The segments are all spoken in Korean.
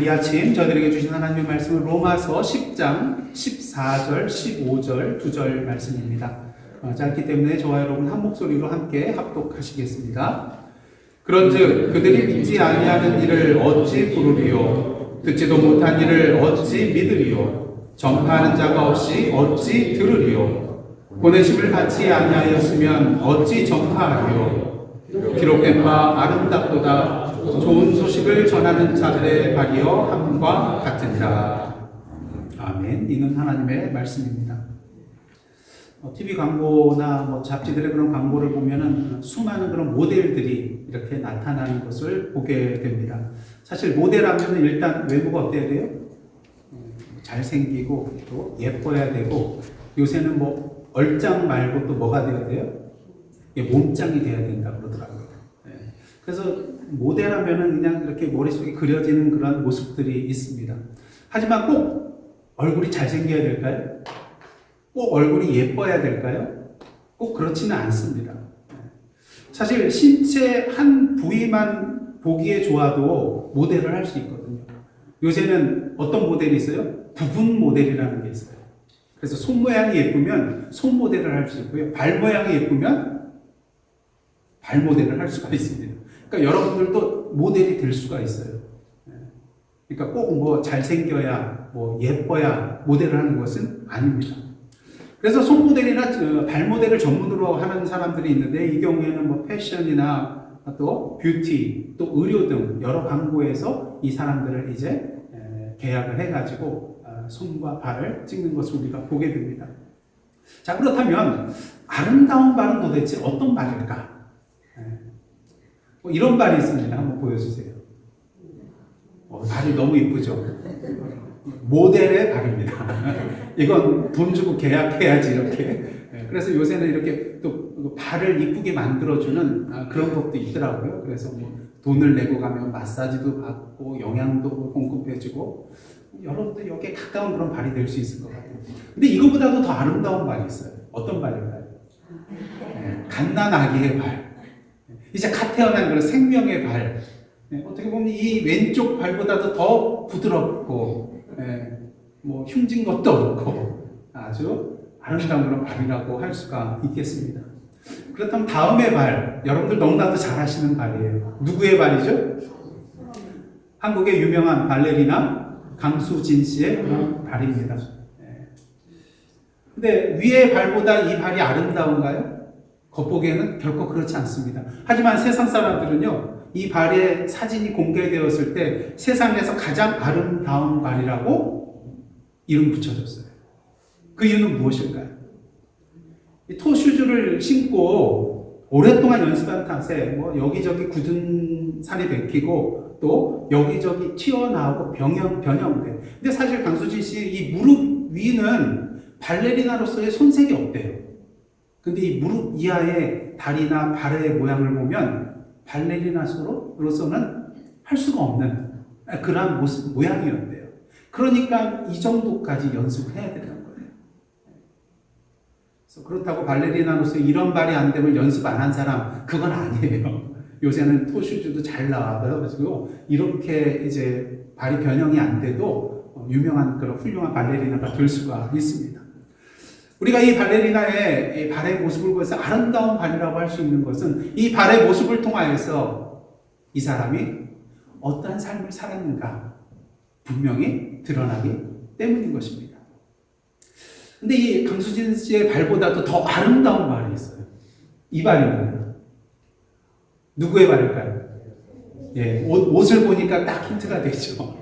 이 아침 저희들에게 주신 하나님의 말씀은 로마서 10장 14절, 15절, 2절 말씀입니다. 짧기 때문에 저와 여러분 한 목소리로 함께 합독하시겠습니다. 그런즉 그들이 믿지 아니하는 일을 어찌 부르리요? 듣지도 못한 일을 어찌 믿으리요? 전파하는 자가 없이 어찌 들으리요? 보내심을 받지 아니하였으면 어찌 전파하리요? 기록된 바 아름답도다. 좋은 소식을 전하는 자들의 발이여 함과 같으니라. 아멘. 이는 하나님의 말씀입니다. TV 광고나 잡지들의 그런 광고를 보면은 수많은 그런 모델들이 이렇게 나타나는 것을 보게 됩니다. 사실 모델하면은 일단 외모가 어때야 돼요? 잘생기고 또 예뻐야 되고, 요새는 얼짱 말고 또 뭐가 돼야 돼요? 몸짱이 돼야 된다 그러더라고요. 그래서 모델하면은 그냥 이렇게 머릿속에 그려지는 그런 모습들이 있습니다. 하지만 꼭 얼굴이 잘생겨야 될까요? 꼭 얼굴이 예뻐야 될까요? 꼭 그렇지는 않습니다. 사실 신체 한 부위만 보기에 좋아도 모델을 할 수 있거든요. 요새는 어떤 모델이 있어요? 부분 모델이라는 게 있어요. 그래서 손 모양이 예쁘면 손 모델을 할 수 있고요. 발 모양이 예쁘면 발 모델을 할 수가 있습니다. 그러니까 여러분들도 모델이 될 수가 있어요. 그러니까 꼭 잘생겨야, 예뻐야 모델을 하는 것은 아닙니다. 그래서 손 모델이나 발 모델을 전문으로 하는 사람들이 있는데, 이 경우에는 패션이나 또 뷰티, 또 의료 등 여러 광고에서 이 사람들을 이제 계약을 해가지고 손과 발을 찍는 것을 우리가 보게 됩니다. 자, 그렇다면 아름다운 발은 도대체 어떤 발일까? 이런 발이 있습니다. 한번 보여주세요. 발이 너무 이쁘죠? 모델의 발입니다. 이건 돈 주고 계약해야지, 이렇게. 그래서 요새는 이렇게 또 발을 이쁘게 만들어주는 그런 것도 있더라고요. 그래서 돈을 내고 가면 마사지도 받고 영양도 공급해주고, 여러분도 여기에 가까운 그런 발이 될 수 있을 것 같아요. 근데 이거보다도 더 아름다운 발이 있어요. 어떤 발일까요? 갓난아기의 발. 이제 갓 태어난 그런 생명의 발. 어떻게 보면 이 왼쪽 발보다도 더 부드럽고, 흉진 것도 없고, 아주 아름다운 그런 발이라고 할 수가 있겠습니다. 그렇다면 다음의 발, 여러분들 너무나도 잘 아시는 발이에요. 누구의 발이죠? 한국의 유명한 발레리나 강수진 씨의 그런 발입니다. 근데 위의 발보다 이 발이 아름다운가요? 겉보기에는 결코 그렇지 않습니다. 하지만 세상 사람들은요, 이 발의 사진이 공개되었을 때 세상에서 가장 아름다운 발이라고 이름 붙여줬어요. 그 이유는 무엇일까요? 토슈즈를 신고 오랫동안 연습한 탓에 여기저기 굳은 살이 bek히고 또 여기저기 튀어나오고 변형돼. 근데 사실 강수진 씨 이 무릎 위는 발레리나로서의 손색이 없대요. 근데 이 무릎 이하의 다리나 발의 모양을 보면 발레리나로서는 할 수가 없는 그러한 모양이었대요. 그러니까 이 정도까지 연습을 해야 된다는 거예요. 그래서 그렇다고 발레리나로서 이런 발이 안 되면 연습 안 한 사람, 그건 아니에요. 요새는 토슈즈도 잘 나와가지고 이렇게 이제 발이 변형이 안 돼도 유명한 그런 훌륭한 발레리나가 될 수가 있습니다. 우리가 이 발레리나의 이 발의 모습을 보면서 아름다운 발이라고 할 수 있는 것은 이 발의 모습을 통하여서 이 사람이 어떠한 삶을 살았는가 분명히 드러나기 때문인 것입니다. 근데 이 강수진 씨의 발보다도 더 아름다운 발이 있어요. 이 발입니다. 누구의 발일까요? 옷을 보니까 딱 힌트가 되죠.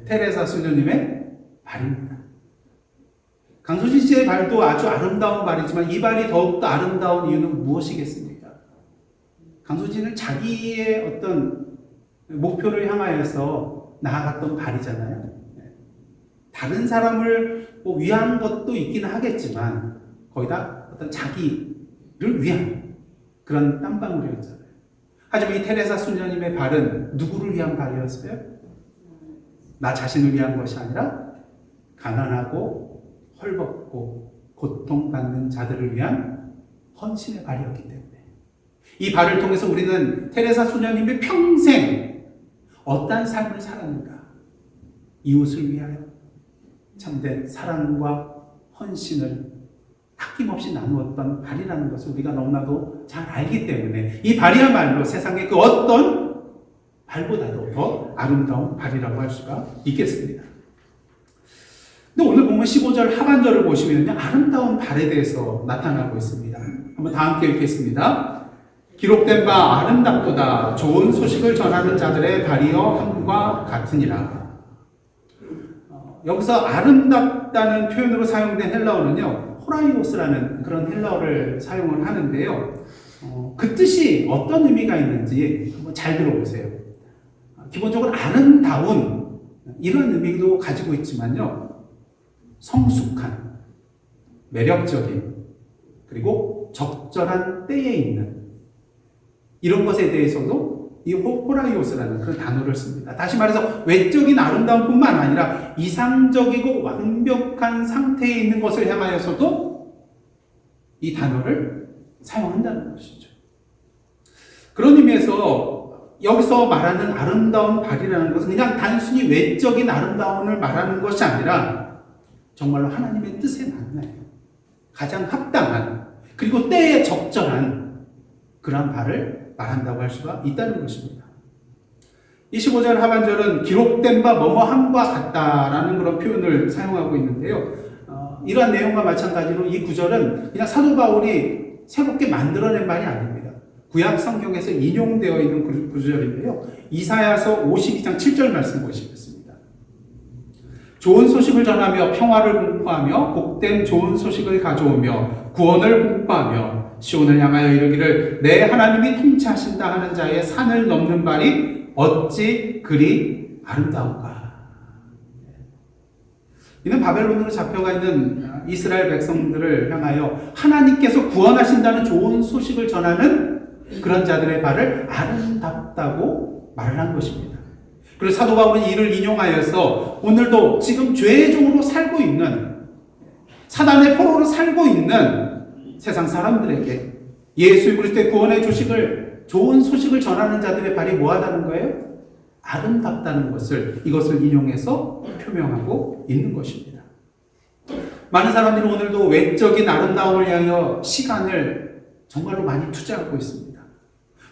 테레사 수녀님의 발입니다. 강수진 씨의 발도 아주 아름다운 발이지만 이 발이 더욱더 아름다운 이유는 무엇이겠습니까? 강수진은 자기의 어떤 목표를 향하여서 나아갔던 발이잖아요. 다른 사람을 위한 것도 있기는 하겠지만 거의 다 어떤 자기를 위한 그런 땀방울이었잖아요. 하지만 이 테레사 수녀님의 발은 누구를 위한 발이었어요? 나 자신을 위한 것이 아니라 가난하고 헐벗고 고통받는 자들을 위한 헌신의 발이었기 때문에 이 발을 통해서 우리는 테레사 수녀님의 평생 어떠한 삶을 살았는가, 이웃을 위하여 참된 사랑과 헌신을 아낌없이 나누었던 발이라는 것을 우리가 너무나도 잘 알기 때문에 이 발이야말로 세상의 그 어떤 발보다도 더 아름다운 발이라고 할 수가 있겠습니다. 근데 오늘 보면 15절 하반절을 보시면요, 아름다운 발에 대해서 나타나고 있습니다. 한번 다 함께 읽겠습니다. 기록된 바 아름답도다 좋은 소식을 전하는 자들의 발이여 함과 같으니라. 여기서 아름답다는 표현으로 사용된 헬라어는요, 호라이오스라는 그런 헬라어를 사용을 하는데요. 그 뜻이 어떤 의미가 있는지 한번 잘 들어보세요. 기본적으로 아름다운 이런 의미도 가지고 있지만요, 성숙한, 매력적인, 그리고 적절한 때에 있는 이런 것에 대해서도 이 호라이오스라는 그런 단어를 씁니다. 다시 말해서 외적인 아름다움뿐만 아니라 이상적이고 완벽한 상태에 있는 것을 향하여서도 이 단어를 사용한다는 것이죠. 그런 의미에서 여기서 말하는 아름다운 발이라는 것은 그냥 단순히 외적인 아름다움을 말하는 것이 아니라 정말로 하나님의 뜻에 맞는 가장 합당한 그리고 때에 적절한 그러한 발을 말한다고 할 수가 있다는 것입니다. 25절 하반절은 기록된 바 뭐뭐함과 같다라는 그런 표현을 사용하고 있는데요. 이러한 내용과 마찬가지로 이 구절은 그냥 사도 바울이 새롭게 만들어낸 말이 아닙니다. 구약 성경에서 인용되어 있는 구절인데요. 이사야서 52장 7절 말씀 보시겠습니다. 좋은 소식을 전하며 평화를 공포하며 복된 좋은 소식을 가져오며 구원을 공포하며 시온을 향하여 이르기를 내 하나님이 통치하신다 하는 자의 산을 넘는 발이 어찌 그리 아름다운가. 이는 바벨론으로 잡혀가 있는 이스라엘 백성들을 향하여 하나님께서 구원하신다는 좋은 소식을 전하는 그런 자들의 발을 아름답다고 말을 한 것입니다. 그래서 사도 바울은 이를 인용하여서 오늘도 지금 죄의 종으로 살고 있는 사단의 포로로 살고 있는 세상 사람들에게 예수 그리스도의 구원의 좋은 소식을 전하는 자들의 발이 뭐하다는 거예요? 아름답다는 것을 이것을 인용해서 표명하고 있는 것입니다. 많은 사람들이 오늘도 외적인 아름다움을 향하여 시간을 정말로 많이 투자하고 있습니다.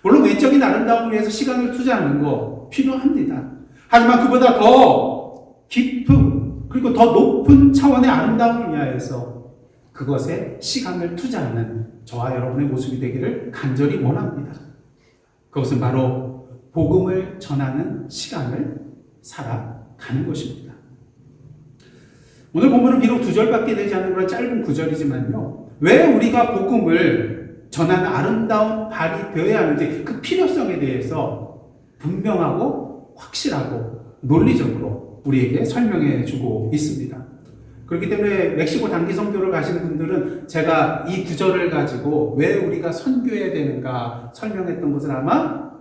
물론 외적인 아름다움을 위해서 시간을 투자하는 거 필요합니다. 하지만 그보다 더 깊은 그리고 더 높은 차원의 아름다움을 위하여서 그것에 시간을 투자하는 저와 여러분의 모습이 되기를 간절히 원합니다. 그것은 바로 복음을 전하는 시간을 살아가는 것입니다. 오늘 본문은 비록 2절밖에 되지 않는 그런 짧은 구절이지만요, 왜 우리가 복음을 전하는 아름다운 발이 되어야 하는지 그 필요성에 대해서 분명하고 확실하고 논리적으로 우리에게 설명해 주고 있습니다. 그렇기 때문에 멕시코 단기 선교를 가시는 분들은 제가 이 구절을 가지고 왜 우리가 선교해야 되는가 설명했던 것을 아마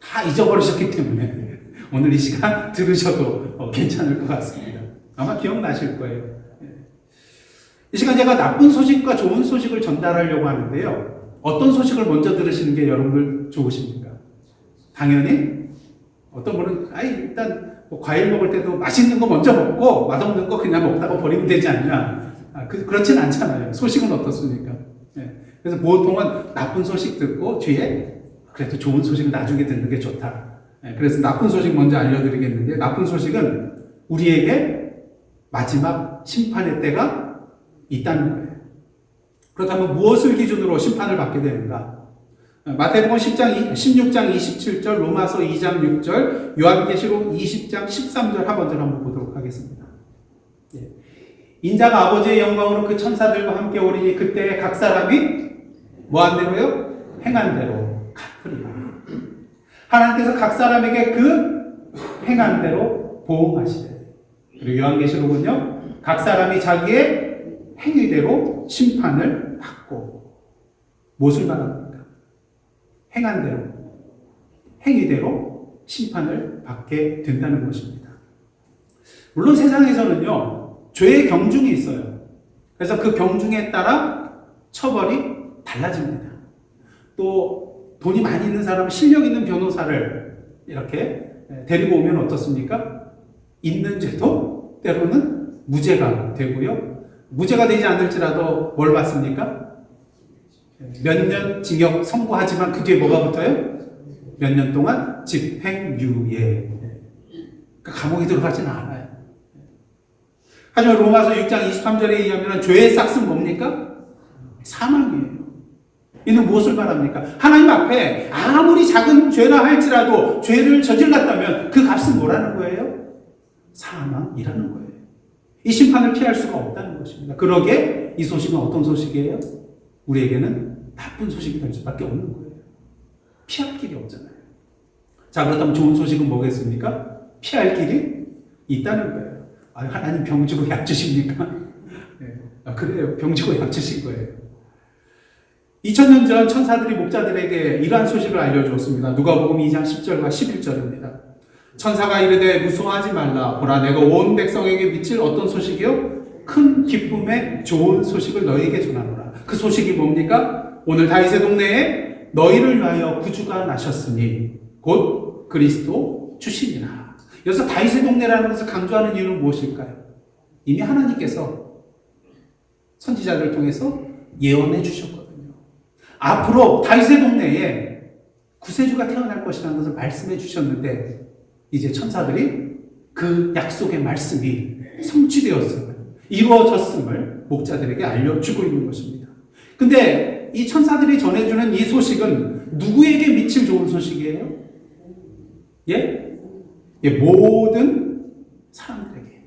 다 잊어버리셨기 때문에 오늘 이 시간 들으셔도 괜찮을 것 같습니다. 아마 기억나실 거예요. 이 시간 제가 나쁜 소식과 좋은 소식을 전달하려고 하는데요. 어떤 소식을 먼저 들으시는 게 여러분들 좋으십니까? 당연히 어떤 분은 일단 과일 먹을 때도 맛있는 거 먼저 먹고 맛없는 거 그냥 먹다가 버리면 되지 않냐. 그렇진 않잖아요. 소식은 어떻습니까? 그래서 보통은 나쁜 소식 듣고 뒤에 그래도 좋은 소식은 나중에 듣는 게 좋다. 그래서 나쁜 소식 먼저 알려드리겠는데, 나쁜 소식은 우리에게 마지막 심판의 때가 있다는 거예요. 그렇다면 무엇을 기준으로 심판을 받게 되는가? 마태복음 16장 27절, 로마서 2장 6절, 요한계시록 20장 13절 하반절 한번 보도록 하겠습니다. 인자가 아버지의 영광으로 그 천사들과 함께 오리니 그때 각 사람이 뭐한 대로요? 행한 대로 갚으리라. 하나님께서 각 사람에게 그 행한 대로 보응하시되, 그리고 요한계시록은요, 각 사람이 자기의 행위대로 심판을 받고, 무엇을 말합니까? 행한 대로, 행위대로 심판을 받게 된다는 것입니다. 물론 세상에서는요, 죄의 경중이 있어요. 그래서 그 경중에 따라 처벌이 달라집니다. 또 돈이 많이 있는 사람, 실력 있는 변호사를 이렇게 데리고 오면 어떻습니까? 있는 죄도 때로는 무죄가 되고요. 무죄가 되지 않을지라도 뭘 받습니까? 몇 년 징역 선고하지만 그 뒤에 뭐가 붙어요? 몇 년 동안 집행유예. 그러니까 감옥에 들어가지는 않아요. 하지만 로마서 6장 23절에 의하면 죄의 싹은 뭡니까? 사망이에요. 이는 무엇을 말합니까? 하나님 앞에 아무리 작은 죄라 할지라도 죄를 저질렀다면 그 값은 뭐라는 거예요? 사망이라는 거예요. 이 심판을 피할 수가 없다는 것입니다. 그러기에 이 소식은 어떤 소식이에요? 우리에게는 나쁜 소식이 될 수밖에 없는 거예요. 피할 길이 없잖아요. 자, 그렇다면 좋은 소식은 뭐겠습니까? 피할 길이 있다는 거예요. 하나님 병 주고 약 주십니까? 네. 그래요. 병 주고 약 주신 거예요. 2000년 전 천사들이 목자들에게 이러한 소식을 알려주었습니다. 누가복음 2장 10절과 11절입니다. 천사가 이르되 무서워하지 말라. 보라, 내가 온 백성에게 미칠 어떤 소식이요? 큰 기쁨의 좋은 소식을 너희에게 전하노라. 그 소식이 뭡니까? 오늘 다윗의 동네에 너희를 위하여 구주가 나셨으니 곧 그리스도 주시니라. 여기서 다윗의 동네라는 것을 강조하는 이유는 무엇일까요? 이미 하나님께서 선지자들을 통해서 예언해 주셨거든요. 앞으로 다윗의 동네에 구세주가 태어날 것이라는 것을 말씀해 주셨는데 이제 천사들이 그 약속의 말씀이 성취되었음을, 이루어졌음을 목자들에게 알려주고 있는 것입니다. 근데 이 천사들이 전해주는 이 소식은 누구에게 미칠 좋은 소식이에요? 예? 모든 사람들에게,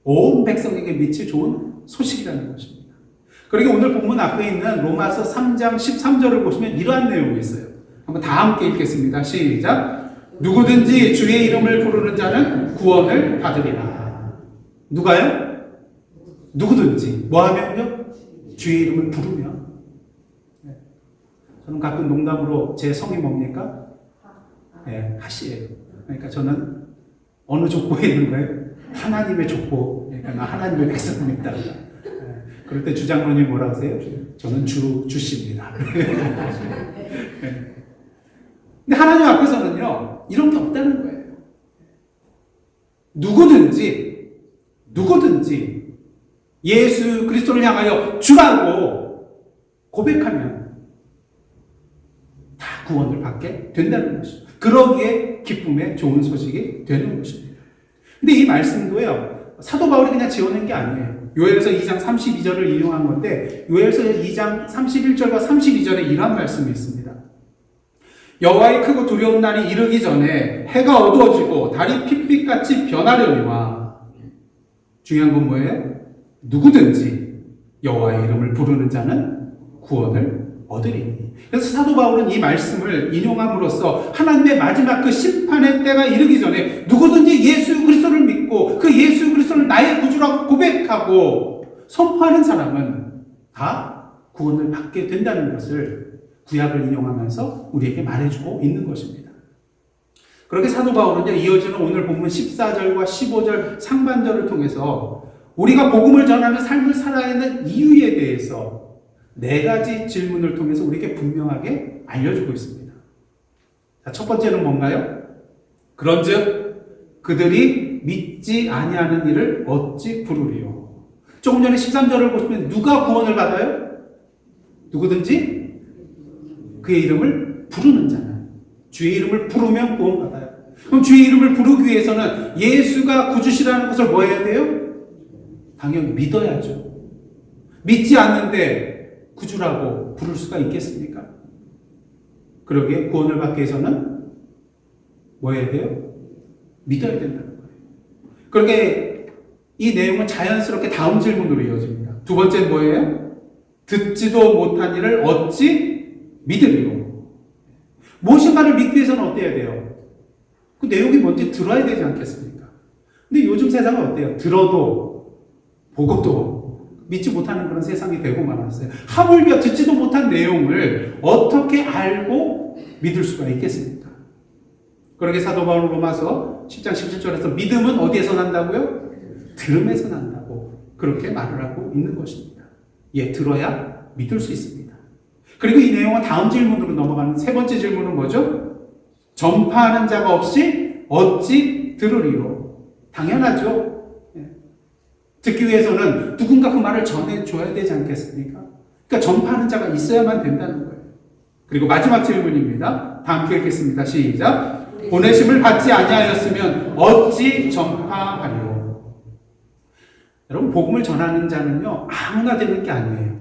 온 백성에게 미칠 좋은 소식이라는 것입니다. 그러게 오늘 본문 앞에 있는 로마서 3장 13절을 보시면 이러한 내용이 있어요. 한번 다 함께 읽겠습니다. 시작. 누구든지 주의 이름을 부르는 자는 구원을 받으리라. 누가요? 누구든지. 뭐 하면요? 주의 이름을 부르면. 저는 가끔 농담으로 제 성이 뭡니까? 네, 하시예요. 그러니까 저는 어느 족보에 있는 거예요? 하나님의 족보. 그러니까 나 하나님의 백성입니다. 네, 그럴 때 주장로님이 뭐라 하세요? 저는 주씨입니다. 네. 근데 하나님 앞에서는요, 이런 게 없다는 거예요. 누구든지 예수 그리스도를 향하여 주라고 고백하면 다 구원을 받게 된다는 것이죠. 그러기에 기쁨의 좋은 소식이 되는 것입니다. 근데 이 말씀도요, 사도 바울이 그냥 지어낸 게 아니에요. 요엘서 2장 32절을 인용한 건데, 요엘서 2장 31절과 32절에 이러한 말씀이 있습니다. 여호와의 크고 두려운 날이 이르기 전에 해가 어두워지고 달이 핏빛같이 변하려니와. 중요한 건 뭐예요? 누구든지 여호와의 이름을 부르는 자는 구원을 얻으리니. 그래서 사도 바울은 이 말씀을 인용함으로써 하나님의 마지막 그 심판의 때가 이르기 전에 누구든지 예수 그리스도를 믿고 그 예수 그리스도를 나의 구주라고 고백하고 선포하는 사람은 다 구원을 받게 된다는 것을 구약을 인용하면서 우리에게 말해주고 있는 것입니다. 그렇게 사도 바울은요, 이어지는 오늘 본문 14절과 15절 상반절을 통해서 우리가 복음을 전하는 삶을 살아야 하는 이유에 대해서 4가지 질문을 통해서 우리에게 분명하게 알려주고 있습니다. 자, 첫 번째는 뭔가요? 그런즉 그들이 믿지 아니하는 일을 어찌 부르리요? 조금 전에 13절을 보시면 누가 구원을 받아요? 누구든지 그의 이름을 부르는 자는. 주의 이름을 부르면 구원받아요. 그럼 주의 이름을 부르기 위해서는 예수가 구주시라는 것을 뭐 해야 돼요? 당연히 믿어야죠. 믿지 않는데 구주라고 부를 수가 있겠습니까? 그러기에 구원을 받기 위해서는 뭐 해야 돼요? 믿어야 된다는 거예요. 그러게 이 내용은 자연스럽게 다음 질문으로 이어집니다. 두 번째는 뭐예요? 듣지도 못한 일을 어찌 믿으리요? 무엇인가를 믿기 위해서는 어때야 돼요? 그 내용이 뭔지 들어야 되지 않겠습니까? 근데 요즘 세상은 어때요? 들어도 보고도 믿지 못하는 그런 세상이 되고 말았어요. 하물며 듣지도 못한 내용을 어떻게 알고 믿을 수가 있겠습니까? 그러게 사도 바울 로마서 10장 17절에서 믿음은 어디에서 난다고요? 들음에서 난다고 그렇게 말을 하고 있는 것입니다. 예, 들어야 믿을 수 있습니다. 그리고 이 내용은 다음 질문으로 넘어가는 세 번째 질문은 뭐죠? 전파하는 자가 없이 어찌 들으리요? 당연하죠. 예. 듣기 위해서는 누군가 그 말을 전해줘야 되지 않겠습니까? 그러니까 전파하는 자가 있어야만 된다는 거예요. 그리고 마지막 질문입니다. 다 함께 읽겠습니다. 시작. 보내심을 받지 아니하였으면 어찌 전파하리요? 여러분, 복음을 전하는 자는요, 아무나 되는 게 아니에요.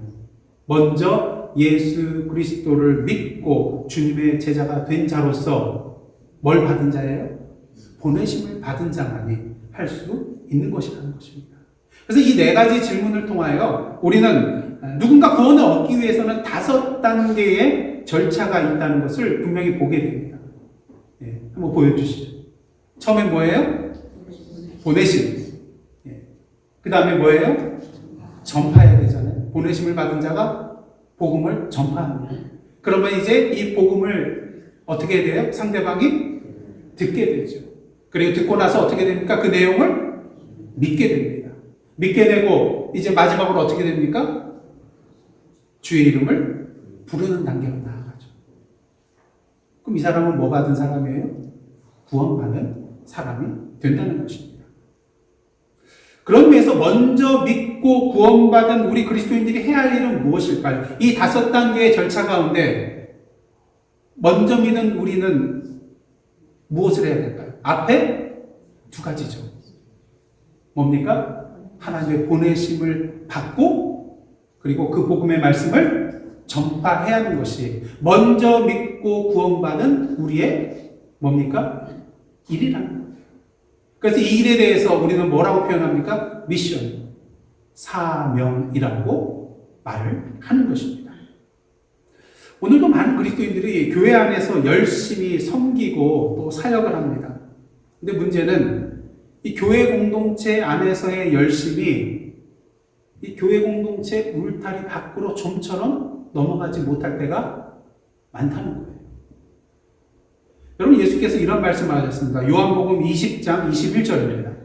먼저 예수 그리스도를 믿고 주님의 제자가 된 자로서 뭘 받은 자예요? 보내심을 받은 자만이 할 수 있는 것이라는 것입니다. 그래서 이 네 가지 질문을 통하여 우리는 누군가 구원을 얻기 위해서는 5단계의 절차가 있다는 것을 분명히 보게 됩니다. 예, 한번 보여주시죠. 처음에 뭐예요? 보내심. 예. 그 다음에 뭐예요? 전파해야 되잖아요. 보내심을 받은 자가 복음을 전파합니다. 그러면 이제 이 복음을 어떻게 해야 돼요? 상대방이 듣게 되죠. 그리고 듣고 나서 어떻게 됩니까? 그 내용을 믿게 됩니다. 믿게 되고 이제 마지막으로 어떻게 됩니까? 주의 이름을 부르는 단계로 나아가죠. 그럼 이 사람은 뭐 받은 사람이에요? 구원받은 사람이 된다는 것입니다. 그런 의미에서 먼저 믿고 구원받은 우리 그리스도인들이 해야 할 일은 무엇일까요? 이 5단계의 절차 가운데 먼저 믿은 우리는 무엇을 해야 될까요? 앞에 2가지죠. 뭡니까? 하나님의 보내심을 받고 그리고 그 복음의 말씀을 전파해야 하는 것이 먼저 믿고 구원받은 우리의 뭡니까? 일이라는 거예요. 그래서 이 일에 대해서 우리는 뭐라고 표현합니까? 미션, 사명이라고 말을 하는 것입니다. 오늘도 많은 그리스도인들이 교회 안에서 열심히 섬기고 또 사역을 합니다. 근데 문제는 이 교회 공동체 안에서의 열심이 이 교회 공동체 울타리 밖으로 좀처럼 넘어가지 못할 때가 많다는 거예요. 여러분, 예수께서 이런 말씀을 하셨습니다. 요한복음 20장 21절입니다.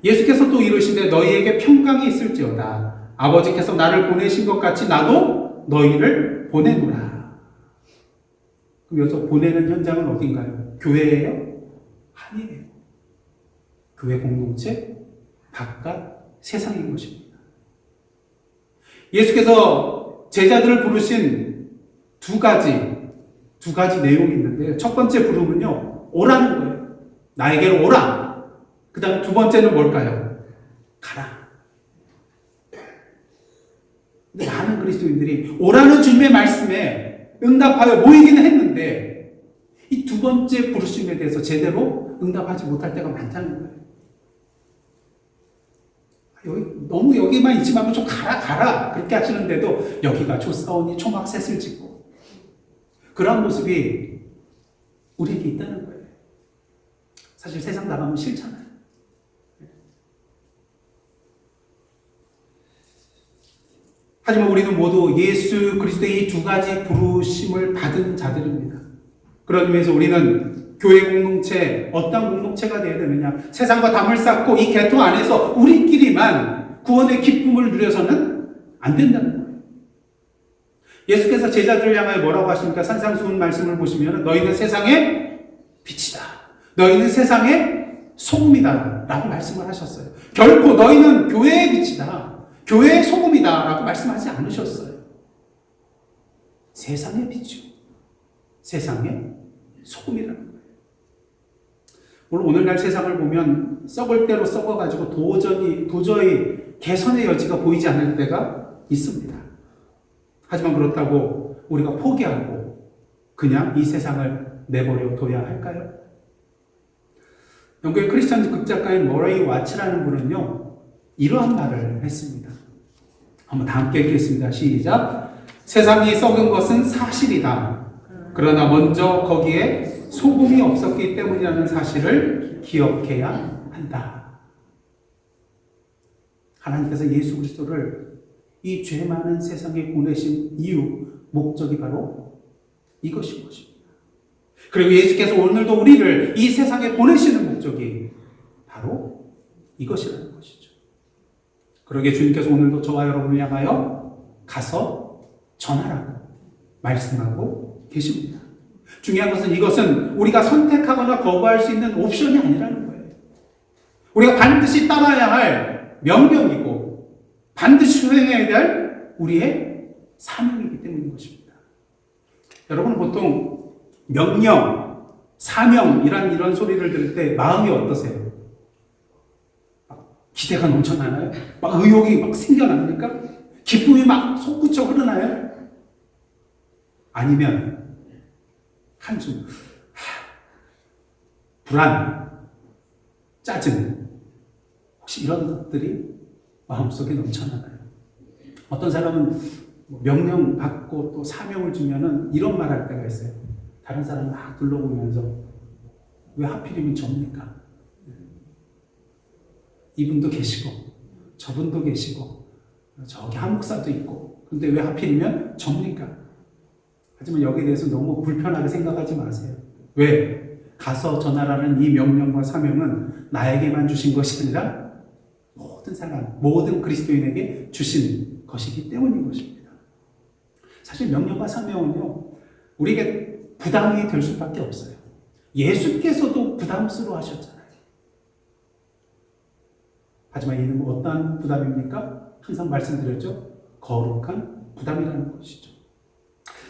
예수께서 또 이르시되 너희에게 평강이 있을지어다. 아버지께서 나를 보내신 것 같이 나도 너희를 보내노라. 그럼 여기서 보내는 현장은 어딘가요? 교회예요? 아니에요. 교회 공동체 바깥 세상인 것입니다. 예수께서 제자들을 부르신 두 가지 내용이 있는데요. 첫 번째 부름은요, 오라는 거예요. 나에게로 오라. 그 다음 2번째는 뭘까요? 가라. 근데 많은 그리스도인들이 오라는 주님의 말씀에 응답하여 모이기는 했는데 이 2번째 부르심에 대해서 제대로 응답하지 못할 때가 많다는 거예요. 너무 여기만 있지 말고 좀 가라. 그렇게 하시는데도 여기가 조사오니 초막셋을 짓고 그런 모습이 우리에게 있다는 거예요. 사실 세상 나가면 싫잖아요. 하지만 우리는 모두 예수 그리스도의 이 2가지 부르심을 받은 자들입니다. 그런 의미에서 우리는 교회 공동체, 어떤 공동체가 되어야 되느냐? 세상과 담을 쌓고 이 계통 안에서 우리끼리만 구원의 기쁨을 누려서는 안 된다는 거예요. 예수께서 제자들을 향하여 뭐라고 하십니까? 산상수훈 말씀을 보시면 너희는 세상의 빛이다. 너희는 세상의 소금이다. 라고 말씀을 하셨어요. 결코 너희는 교회의 빛이다. 교회의 소금이다. 라고 말씀하지 않으셨어요. 세상의 빛이요. 세상의 소금이라는 거예요. 물론 오늘날 세상을 보면 썩을 대로 썩어가지고 도저히 개선의 여지가 보이지 않을 때가 있습니다. 하지만 그렇다고 우리가 포기하고 그냥 이 세상을 내버려 둬야 할까요? 영국의 크리스천 극작가인 머레이 와츠라는 분은요, 이러한 말을 했습니다. 한번 다 함께 읽겠습니다. 시작. 세상이 썩은 것은 사실이다. 그러나 먼저 거기에 소금이 없었기 때문이라는 사실을 기억해야 한다. 하나님께서 예수 그리스도를 이 죄 많은 세상에 보내신 이유, 목적이 바로 이것인 것입니다. 그리고 예수께서 오늘도 우리를 이 세상에 보내시는 목적이 바로 이것이라는 것이죠. 그러기에 주님께서 오늘도 저와 여러분을 향하여 가서 전하라고 말씀하고 계십니다. 중요한 것은 이것은 우리가 선택하거나 거부할 수 있는 옵션이 아니라는 거예요. 우리가 반드시 따라야 할 명령이고 반드시 수행해야 될 우리의 사명이기 때문인 것입니다. 여러분 보통 명령, 사명 이런 소리를 들을 때 마음이 어떠세요? 막 기대가 넘쳐나나요? 막 의욕이 막 생겨납니까? 기쁨이 막 솟구쳐 흐르나요? 아니면 한숨, 불안, 짜증, 혹시 이런 것들이 마음속에 넘쳐나나요? 어떤 사람은 명령 받고 또 사명을 주면은 이런 말 할 때가 있어요. 다른 사람 막 둘러보면서 왜 하필이면 접니까? 이분도 계시고 저분도 계시고 저기 한 목사도 있고 근데 왜 하필이면 접니까? 하지만 여기에 대해서 너무 불편하게 생각하지 마세요. 왜? 가서 전하라는 이 명령과 사명은 나에게만 주신 것이 아니라 모든 사람, 모든 그리스도인에게 주신 것이기 때문인 것입니다. 사실 명령과 사명은요, 우리에게 부담이 될 수밖에 없어요. 예수께서도 부담스러워 하셨잖아요. 하지만 이는 어떠한 부담입니까? 항상 말씀드렸죠? 거룩한 부담이라는 것이죠.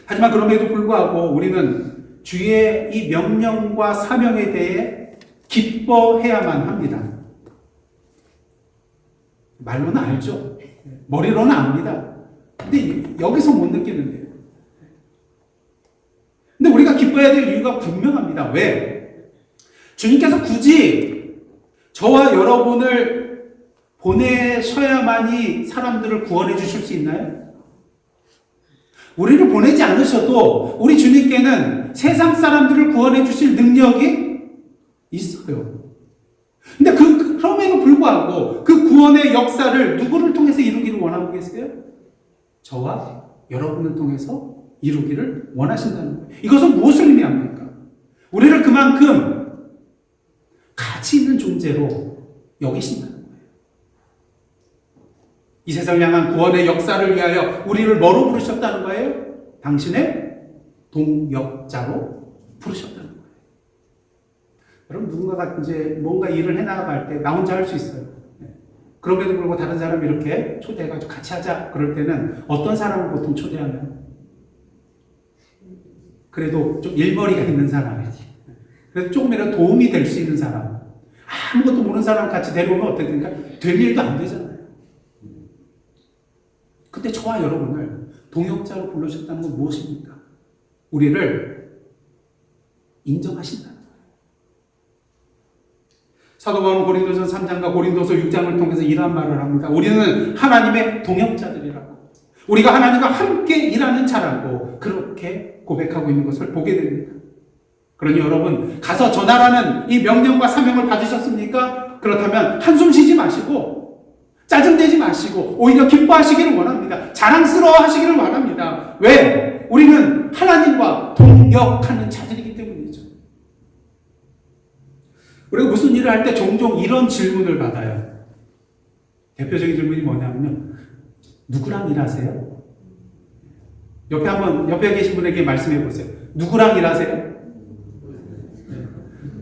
하지만 그럼에도 불구하고 우리는 주의 이 명령과 사명에 대해 기뻐해야만 합니다. 말로는 알죠. 머리로는 압니다. 근데 여기서 못 느끼는데요. 근데 우리가 기뻐해야 될 이유가 분명합니다. 왜? 주님께서 굳이 저와 여러분을 보내셔야만이 사람들을 구원해 주실 수 있나요? 우리를 보내지 않으셔도 우리 주님께는 세상 사람들을 구원해 주실 능력이 있어요. 근데 그럼에도 불구하고 그 구원의 역사를 누구를 통해서 이루기를 원하고 계세요? 저와 여러분을 통해서 이루기를 원하신다는 거예요. 이것은 무엇을 의미합니까? 우리를 그만큼 가치 있는 존재로 여기신다는 거예요. 이 세상을 향한 구원의 역사를 위하여 우리를 뭐로 부르셨다는 거예요? 당신의 동역자로 부르셨다는 거예요. 여러분 누군가가 이제 뭔가 일을 해나갈 때 나 혼자 할 수 있어요. 그럼에도 불구하고 다른 사람이 이렇게 초대해가지고 같이 하자 그럴 때는 어떤 사람을 보통 초대하나요? 그래도 좀 일머리가 있는 사람, 그래도 조금이라도 도움이 될 수 있는 사람, 아무것도 모르는 사람 같이 데려오면 어떻게 됩니까? 될 일도 안 되잖아요. 근데 저와 여러분을 동역자로 불러주셨다는 건 무엇입니까? 우리를 인정하신다는 거예요. 사도 바울은 고린도서 3장과 고린도서 6장을 통해서 이런 말을 합니다. 우리는 하나님의 동역자들이라고. 우리가 하나님과 함께 일하는 자라고 그렇게 고백하고 있는 것을 보게 됩니다. 그러니 여러분 가서 전하라는 이 명령과 사명을 받으셨습니까? 그렇다면 한숨 쉬지 마시고 짜증내지 마시고 오히려 기뻐하시기를 원합니다. 자랑스러워 하시기를 원합니다. 왜? 우리는 하나님과 동역하는 자들이기 때문이죠. 우리가 무슨 일을 할 때 종종 이런 질문을 받아요. 대표적인 질문이 뭐냐면요. 누구랑 일하세요? 옆에 계신 분에게 말씀해 보세요. 누구랑 일하세요?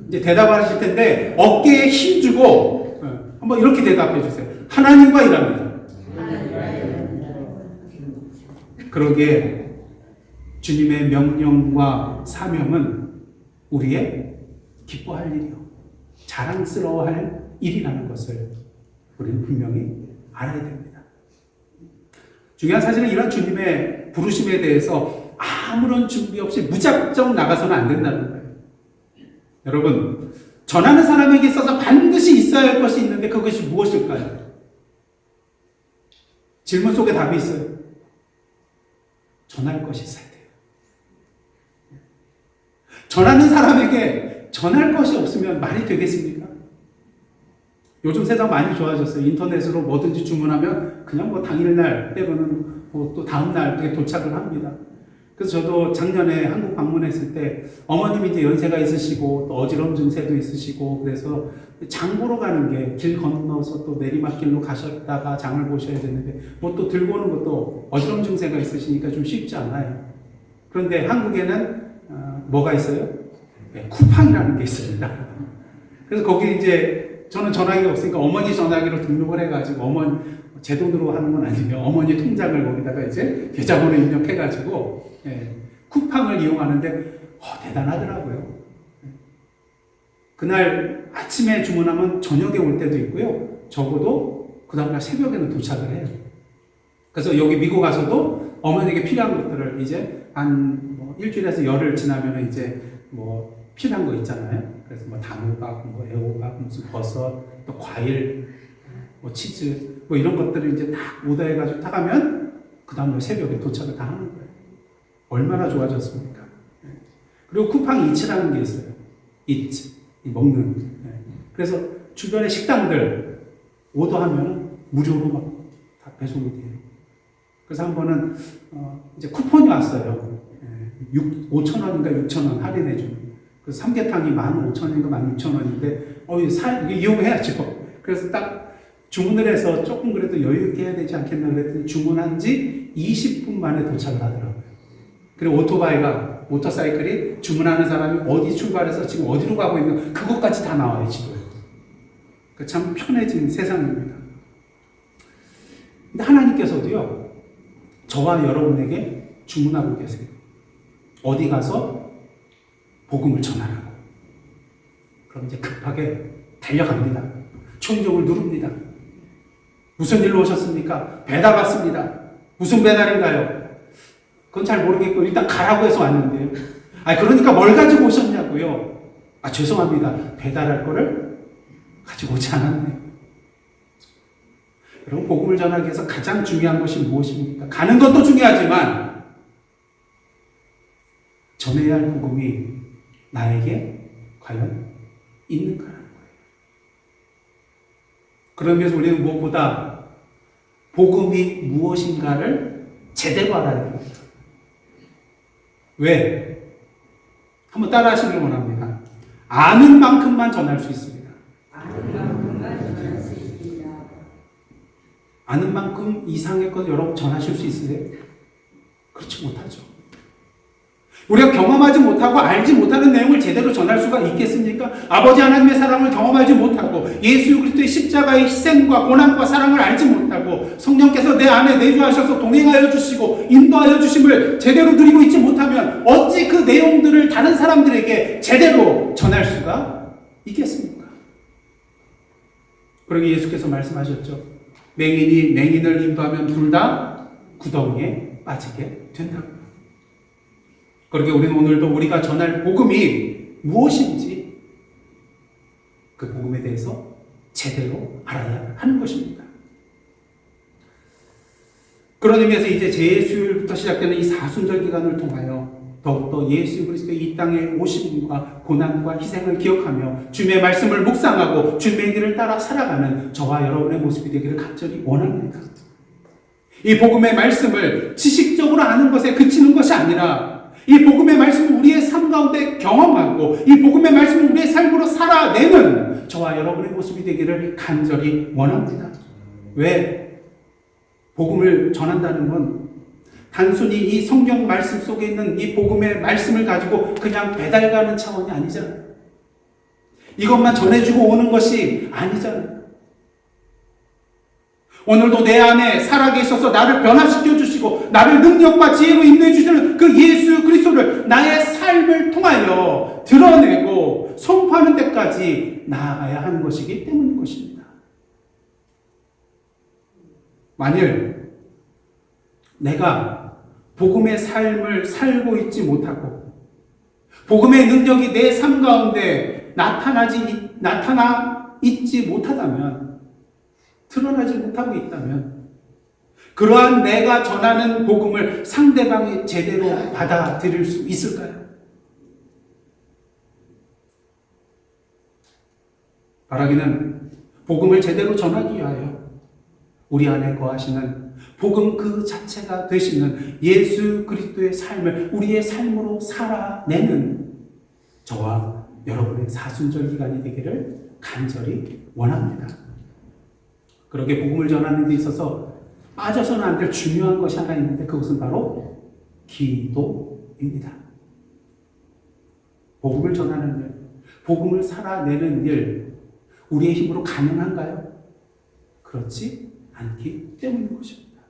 이제 대답하실 텐데 어깨에 힘 주고 한번 이렇게 대답해 주세요. 하나님과 일합니다. 그러기에 주님의 명령과 사명은 우리의 기뻐할 일이요, 자랑스러워할 일이라는 것을 우리는 분명히 알아야 됩니다. 중요한 사실은 이런 주님의 부르심에 대해서 아무런 준비 없이 무작정 나가서는 안 된다는 거예요. 여러분, 전하는 사람에게 있어서 반드시 있어야 할 것이 있는데 그것이 무엇일까요? 질문 속에 답이 있어요. 전할 것이 있어야 돼요. 전하는 사람에게 전할 것이 없으면 말이 되겠습니까? 요즘 세상 많이 좋아졌어요. 인터넷으로 뭐든지 주문하면 그냥 뭐 당일날 때로는 또 다음날 도착을 합니다. 그래서 저도 작년에 한국 방문했을 때 어머님이 이제 연세가 있으시고 또 어지러움 증세도 있으시고 그래서 장 보러 가는 게 길 건너서 또 내리막길로 가셨다가 장을 보셔야 되는데 뭐 또 들고 오는 것도 어지러움 증세가 있으시니까 좀 쉽지 않아요. 그런데 한국에는 뭐가 있어요? 네, 쿠팡이라는 게 있습니다. 그래서 거기 이제 저는 전화기가 없으니까 어머니 전화기로 등록을 해가지고 어머니 제 돈으로 하는 건 아니고요. 어머니 통장을 거기다가 이제 계좌번호 입력해가지고 쿠팡을 이용하는데 대단하더라고요. 그날 아침에 주문하면 저녁에 올 때도 있고요. 적어도 그 다음날 새벽에는 도착을 해요. 그래서 여기 미국 가서도 어머니에게 필요한 것들을 이제 한 일주일에서 열흘 지나면 이제 필요한 거 있잖아요. 그래서 단호박, 애호박, 무슨 버섯, 또 과일, 치즈, 이런 것들을 이제 다 오더해가지고 다 가면 그 다음날 새벽에 도착을 다 하는 거예요. 얼마나 좋아졌습니까? 그리고 쿠팡 이츠라는 게 있어요. 이츠, 먹는. 그래서 주변의 식당들 오더하면 무료로 막 다 배송이 돼요. 그래서 한 번은 이제 쿠폰이 왔어요. 5,000원인가 6,000원 할인해주는. 그래서 삼계탕이 15,000원인가 16,000원인데 이게 이용해야죠. 그래서 딱 주문을 해서 조금 그래도 여유 있게 해야 되지 않겠나 그랬더니 주문한 지 20분 만에 도착을 하더라고요. 그리고 모터사이클이 주문하는 사람이 어디 출발해서 지금 어디로 가고 있는 그것까지 다 나와요, 지도에. 참 편해진 세상입니다. 근데 하나님께서도요, 저와 여러분에게 주문하고 계세요. 어디 가서 복음을 전하라고. 그럼 이제 급하게 달려갑니다. 초인종을 누릅니다. 무슨 일로 오셨습니까? 배달 왔습니다. 무슨 배달인가요? 그건 잘 모르겠고 일단 가라고 해서 왔는데요. 그러니까 뭘 가지고 오셨냐고요? 죄송합니다. 배달할 거를 가지고 오지 않았네요. 여러분, 복음을 전하기 위해서 가장 중요한 것이 무엇입니까? 가는 것도 중요하지만 전해야 할 복음이 나에게 과연 있는가라는 거예요. 그러면서 우리는 무엇보다 복음이 무엇인가를 제대로 알아야 됩니다. 왜? 한번 따라 하시길 원합니다. 아는 만큼만 전할 수 있습니다. 아는 만큼만 전할 수 있습니다. 아는 만큼 이상의 것 여러분 전하실 수 있으세요? 그렇지 못하죠. 우리가 경험하지 못하고 알지 못하는 내용을 제대로 전할 수가 있겠습니까? 아버지 하나님의 사랑을 경험하지 못하고 예수 그리스도의 십자가의 희생과 고난과 사랑을 알지 못하고 성령께서 내 안에 내주하셔서 동행하여 주시고 인도하여 주심을 제대로 누리고 있지 못하면 어찌 그 내용들을 다른 사람들에게 제대로 전할 수가 있겠습니까? 그러기 예수께서 말씀하셨죠. 맹인이 맹인을 인도하면 둘 다 구덩이에 빠지게 된다고요. 그렇게 우리는 오늘도 우리가 전할 복음이 무엇인지 그 복음에 대해서 제대로 알아야 하는 것입니다. 그런 의미에서 이제 제 수요일부터 시작되는 이 사순절 기간을 통하여 더욱더 예수 그리스도의 이 땅에 오심과 고난과 희생을 기억하며 주님의 말씀을 묵상하고 주님의 길을 따라 살아가는 저와 여러분의 모습이 되기를 간절히 원합니다. 이 복음의 말씀을 지식적으로 아는 것에 그치는 것이 아니라 이 복음의 말씀을 우리의 삶 가운데 경험하고 이 복음의 말씀을 우리의 삶으로 살아내는 저와 여러분의 모습이 되기를 간절히 원합니다. 왜? 복음을 전한다는 건 단순히 이 성경 말씀 속에 있는 이 복음의 말씀을 가지고 그냥 배달 가는 차원이 아니잖아요. 이것만 전해주고 오는 것이 아니잖아요. 오늘도 내 안에 살아계셔서 나를 변화시켜 주시고 나를 능력과 지혜로 인도해 주시는 그 예수 그리스도를 나의 삶을 통하여 드러내고 선포하는 데까지 나아가야 하는 것이기 때문인 것입니다. 만일 내가 복음의 삶을 살고 있지 못하고 복음의 능력이 내 삶 가운데 나타나 있지 못하다면, 드러나지 못하고 있다면 그러한 내가 전하는 복음을 상대방이 제대로 받아들일 수 있을까요? 바라기는 복음을 제대로 전하기 위하여 우리 안에 거하시는 복음 그 자체가 되시는 예수 그리스도의 삶을 우리의 삶으로 살아내는 저와 여러분의 사순절 기간이 되기를 간절히 원합니다. 그렇게 복음을 전하는 데 있어서 빠져서는 안 될 중요한 것이 하나 있는데 그것은 바로 기도입니다. 복음을 전하는 일, 복음을 살아내는 일, 우리의 힘으로 가능한가요? 그렇지 않기 때문인 것입니다.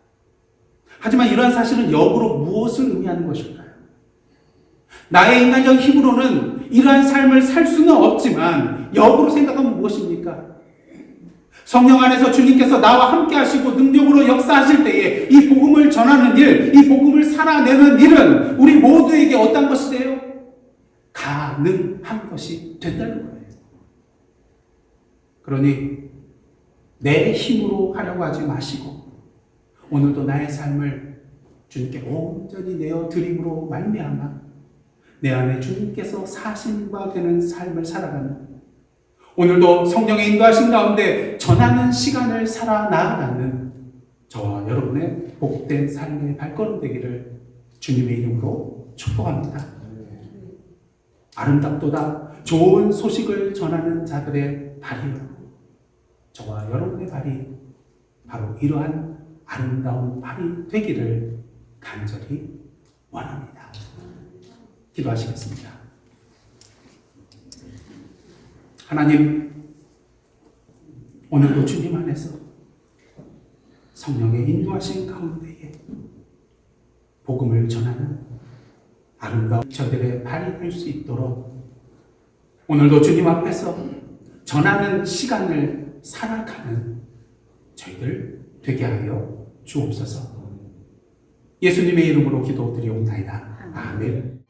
하지만 이러한 사실은 역으로 무엇을 의미하는 것일까요? 나의 인간적 힘으로는 이러한 삶을 살 수는 없지만 역으로 생각하면 무엇입니까? 성령 안에서 주님께서 나와 함께 하시고 능력으로 역사하실 때에 이 복음을 전하는 일, 이 복음을 살아내는 일은 우리 모두에게 어떤 것이 돼요? 가능한 것이 된다는 거예요. 그러니 내 힘으로 하려고 하지 마시고 오늘도 나의 삶을 주님께 온전히 내어 드림으로 말미암아 내 안에 주님께서 사신 바 되는 삶을 살아가는, 오늘도 성령의 인도하신 가운데 전하는 시간을 살아 나아가는 저와 여러분의 복된 삶의 발걸음 되기를 주님의 이름으로 축복합니다. 아름답도다 좋은 소식을 전하는 자들의 발이요, 저와 여러분의 발이 바로 이러한 아름다운 발이 되기를 간절히 원합니다. 기도하시겠습니다. 하나님, 오늘도 주님 안에서 성령의 인도하신 가운데에 복음을 전하는 아름다운 저들의 발이 될 수 있도록 오늘도 주님 앞에서 전하는 시간을 살아가는 저희들 되게 하여 주옵소서. 예수님의 이름으로 기도드리옵나이다. 아멘.